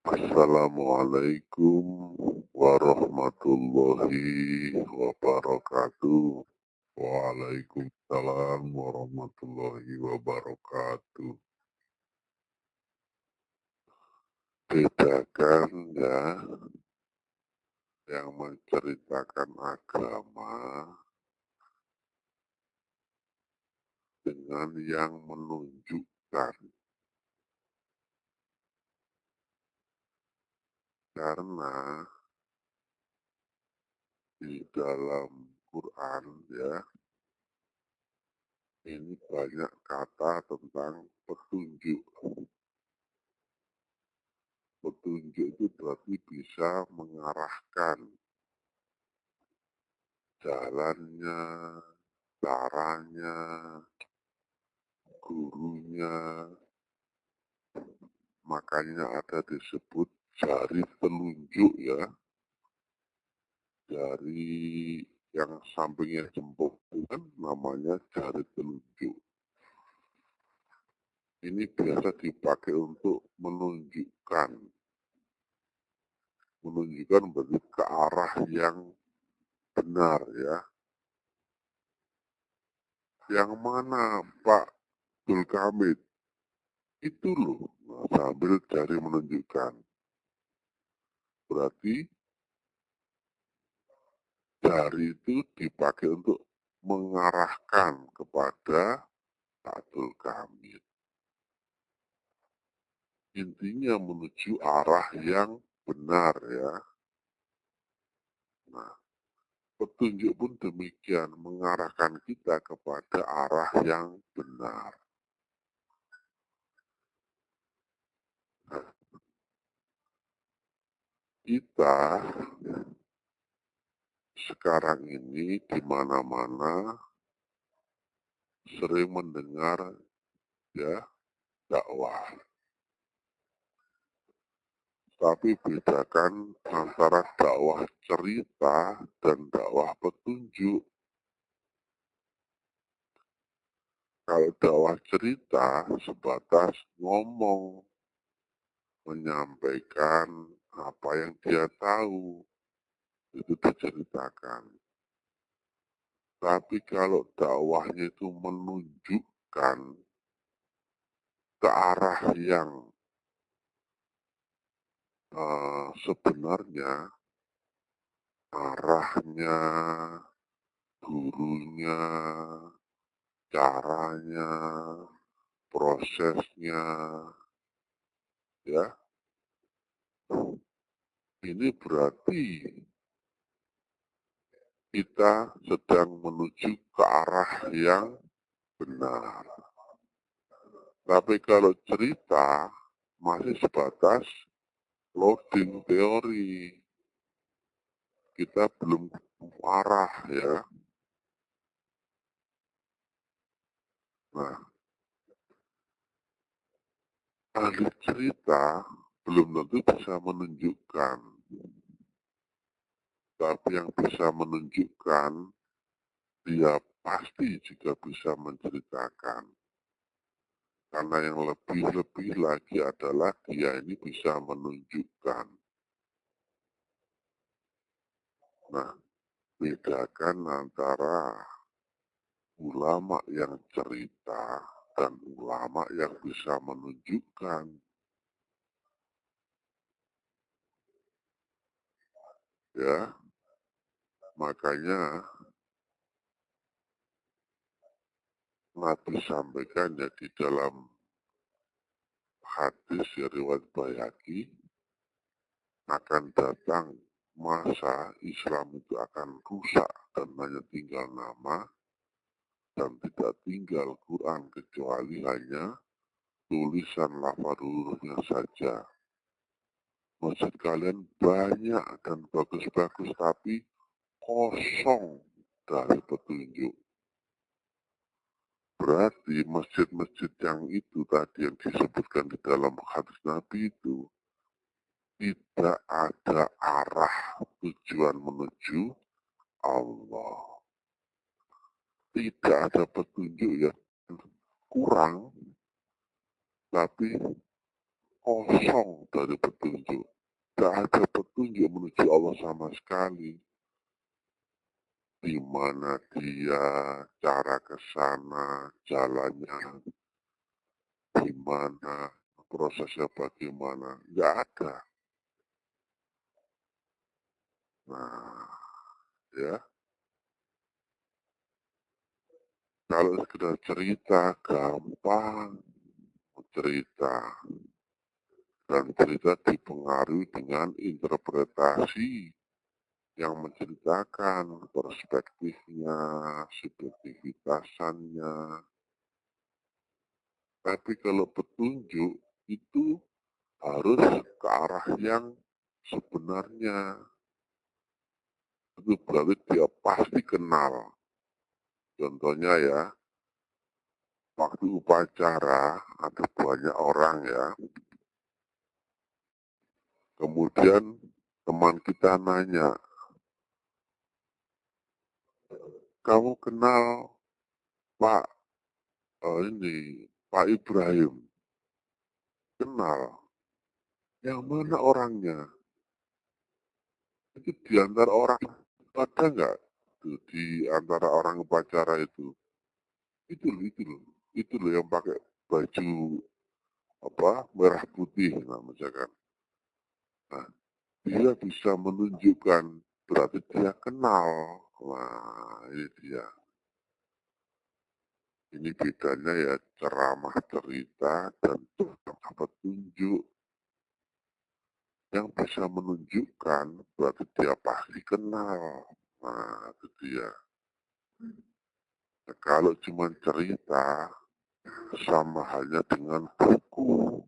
Assalamualaikum warahmatullahi wabarakatuh. Waalaikumsalam warahmatullahi wabarakatuh. Bedakan ya yang menceritakan agama dengan yang menunjukkan. Karena di dalam Quran ya, ini banyak kata tentang petunjuk. Petunjuk itu berarti bisa mengarahkan jalannya, caranya, gurunya, makanya ada disebut jari telunjuk ya, jari yang sampingnya jempol kan namanya jari telunjuk. Ini biasa dipakai untuk menunjukkan berarti ke arah yang benar ya. Yang mana Pak Dulkamid? Itu loh, nah, sambil jari menunjukkan. Berarti jari itu dipakai untuk mengarahkan kepada Abdul Kamil. Intinya menuju arah yang benar ya. Nah, petunjuk pun demikian, mengarahkan kita kepada arah yang benar. Nah, kita sekarang ini di mana-mana sering mendengar ya dakwah. Tapi bedakan antara dakwah cerita dan dakwah petunjuk. Kalau dakwah cerita sebatas ngomong, menyampaikan apa yang dia tahu, itu diceritakan. Tapi kalau dakwahnya itu menunjukkan ke arah yang sebenarnya, arahnya, gurunya, caranya, prosesnya, ya, ini berarti kita sedang menuju ke arah yang benar. Tapi kalau cerita masih sebatas loading teori, kita belum arah ya. Nah, ahli cerita belum tentu bisa menunjukkan, tapi yang bisa menunjukkan dia pasti juga bisa menceritakan. Karena yang lebih-lebih lagi adalah dia ini bisa menunjukkan. Nah, bedakan antara ulama yang cerita dan ulama yang bisa menunjukkan. Ya, makanya Nabi sampaikan ya di dalam hadis ya riwayat Bayhaqi, akan datang masa Islam itu akan rusak dan hanya tinggal nama dan tidak tinggal Quran kecuali hanya tulisan lafaz hurufnya saja. Masjid kalian banyak dan bagus-bagus tapi kosong dari petunjuk. Berarti masjid-masjid yang itu tadi yang disebutkan di dalam hadis Nabi itu tidak ada arah tujuan menuju Allah. Tidak ada petunjuk ya, kurang, tapi kosong dari petunjuk. Tidak ada petunjuk menuju Allah sama sekali. Di mana dia, cara ke sana, jalannya, di mana, prosesnya bagaimana, nggak ada. Nah, ya, kalau sekedar cerita gampang, cerita dan cerita dipengaruhi dengan interpretasi yang menceritakan perspektifnya, subjektivitasannya. Tapi kalau petunjuk itu harus ke arah yang sebenarnya. Itu berarti dia pasti kenal. Contohnya ya, waktu upacara ada banyak orang ya, kemudian teman kita nanya, kamu kenal Pak ini Pak Ibrahim? Kenal. Yang mana orangnya? Itu di antara orang ada nggak? Di antara orang upacara itu. Itu loh yang pakai baju apa merah putih nah misalkan. Nah, dia bisa menunjukkan berarti dia kenal. Nah, ini dia. Ini bedanya ya ceramah cerita dan petunjuk yang bisa menunjukkan berarti dia pasti kenal. Nah, itu dia. Nah, kalau cuma cerita sama halnya dengan buku,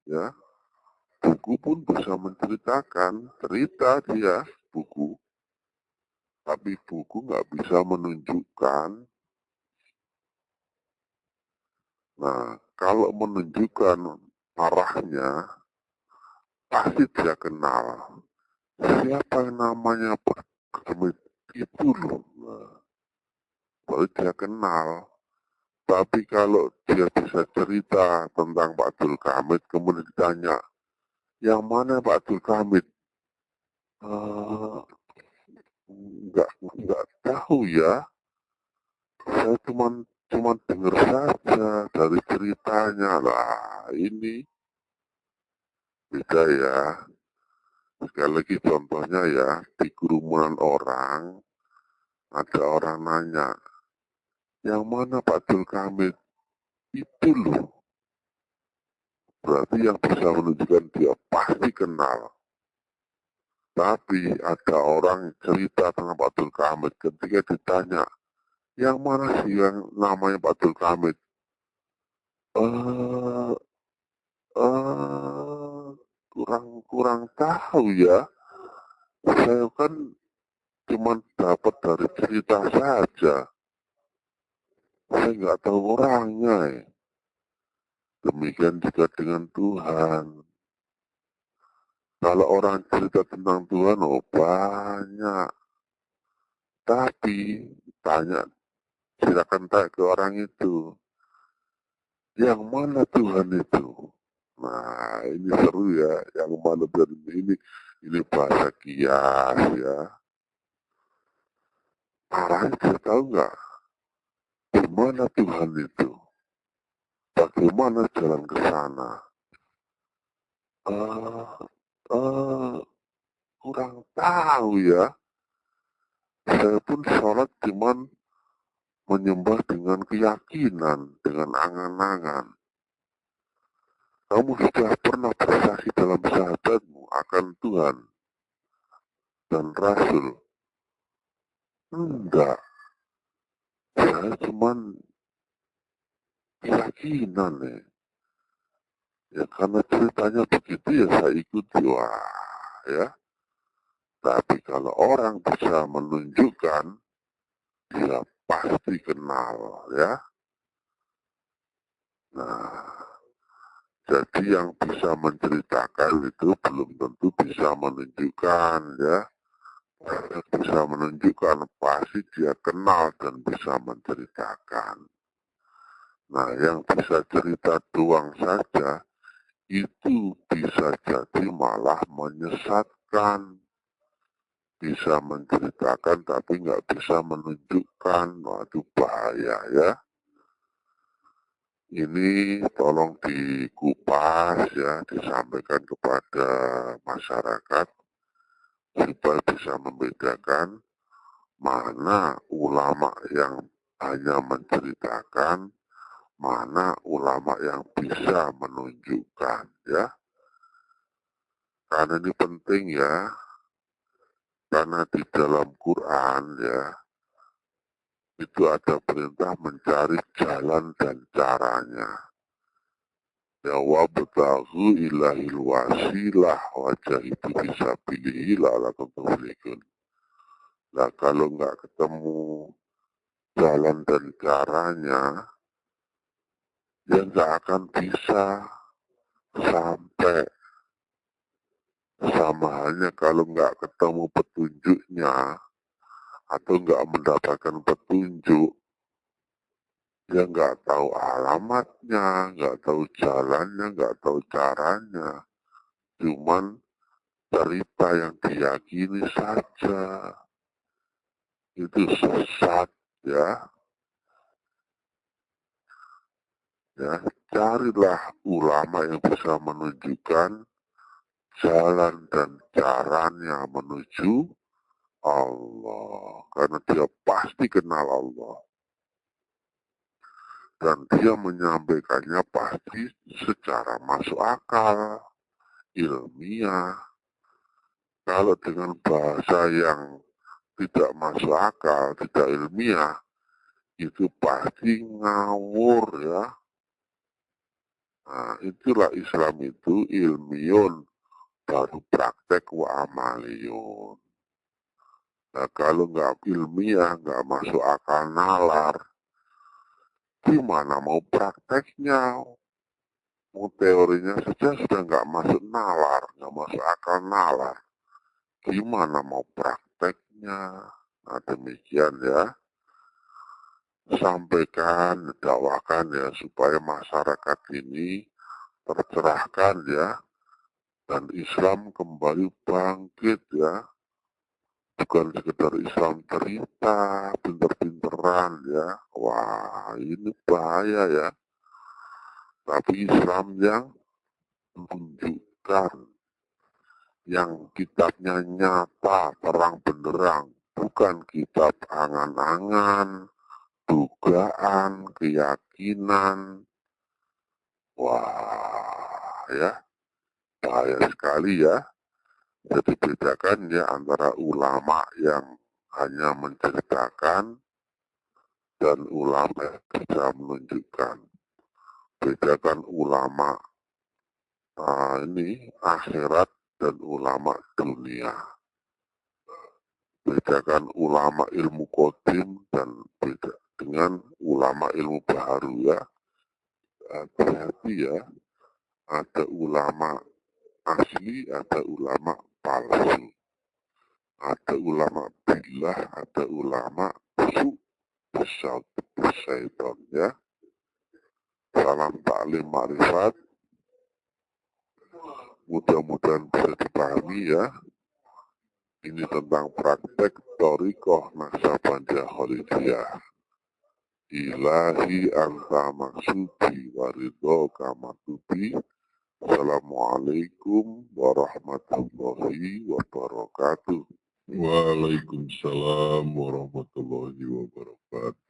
ya buku pun bisa menceritakan cerita dia buku, tapi buku nggak bisa menunjukkan. Nah, kalau menunjukkan arahnya, pasti dia kenal. Siapa yang namanya Pak Hamid itu loh. Nah, baru dia kenal. Tapi kalau dia bisa cerita tentang Pak Abdul Hamid, kemudian ditanya, yang mana Pak Abdul Hamid? Uh, nggak tahu ya. Saya cuma dengar saja dari ceritanya lah. Ini beda ya. Sekali lagi contohnya ya, di kerumunan orang, ada orang nanya, yang mana Pak Abdul Hamid? Itu loh. Berarti yang bisa menunjukkan dia pasti kenal. Tapi ada orang cerita tentang Pak Abdul Hamid ketika ditanya, yang mana sih yang namanya Pak Abdul Hamid? Eh, kurang tahu ya. Saya kan cuma dapat dari cerita saja. Saya nggak tahu orangnya. Ya. Demikian juga dengan Tuhan. Kalau orang cerita tentang Tuhan, oh banyak. Tapi tanya, silakan tanya ke orang itu. Yang mana Tuhan itu? Nah, ini seru ya. Yang mana Tuhan ini bahasa kias ya. Arahnya kita tahu nggak? Di mana Tuhan itu? Bagaimana jalan ke sana? Eh, eh, kurang tahu ya. Saya pun sholat cuman menyembah dengan keyakinan, dengan angan-angan. Kamu sudah pernah bersaksi dalam syahadatmu akan Tuhan dan Rasul? Enggak. Saya cuman keyakinan ya. Ya karena ceritanya begitu ya saya ikuti. Wah ya. Tapi kalau orang bisa menunjukkan, dia pasti kenal ya. Nah, jadi yang bisa menceritakan itu belum tentu bisa menunjukkan ya. Yang bisa menunjukkan pasti dia kenal dan bisa menceritakan. Nah, yang bisa cerita doang saja, itu bisa jadi malah menyesatkan. Bisa menceritakan tapi nggak bisa menunjukkan. Waduh, bahaya ya. Ini tolong dikupas ya, disampaikan kepada masyarakat supaya bisa membedakan mana ulama yang hanya menceritakan, mana ulama yang bisa menunjukkan ya. Karena ini penting ya, karena di dalam Quran ya, itu ada perintah mencari jalan dan caranya. Ya wabtaghu ilahil wasilah wajah itu bisa pilih la'alakum tuflihun. Nah kalau nggak ketemu jalan dan caranya, ya nggak akan bisa sampai. Sama halnya kalau nggak ketemu petunjuknya atau nggak mendapatkan petunjuk, dia nggak tahu alamatnya, nggak tahu jalannya, nggak tahu caranya. Cuman cerita yang diyakini saja. Itu sesat ya. Ya, carilah ulama yang bisa menunjukkan jalan dan caranya menuju Allah. Karena dia pasti kenal Allah. Dan dia menyampaikannya pasti secara masuk akal, ilmiah. Kalau dengan bahasa yang tidak masuk akal, tidak ilmiah, itu pasti ngawur ya. Nah, itulah Islam itu ilmiun, baru praktek wa amaliyun. Nah, kalau nggak ilmiah, nggak masuk akal nalar, gimana mau prakteknya? Mau teorinya saja sudah nggak masuk nalar, nggak masuk akal nalar. Gimana mau prakteknya? Nah, demikian ya. Sampaikan, dakwakan ya, supaya masyarakat ini tercerahkan ya. Dan Islam kembali bangkit ya. Bukan sekedar Islam cerita, pinter-pinteran ya. Wah, ini bahaya ya. Tapi Islam yang menunjukkan, yang kitabnya nyata, terang benderang. Bukan kitab angan-angan, dugaan, keyakinan. Wah, ya, bahaya sekali ya. Jadi bedakan ya antara ulama yang hanya menceritakan dan ulama yang bisa menunjukkan. Bedakan ulama ini akhirat dan ulama dunia. Bedakan ulama ilmu kodim dan beda dengan ulama ilmu baharu ya. Hati-hati ya, ada ulama asli, ada ulama palsu. Ada ulama billah, ada ulama su, syaitan ya. Salam taklim ma'rifat. Mudah-mudahan bisa dipahami ya. Ini tentang praktek Thariqah Naqsabandiyah Khalidiyah. Ilahi anta maksudi waridho kamatubi. Assalamualaikum warahmatullahi wabarakatuh. Waalaikumsalam warahmatullahi wabarakatuh.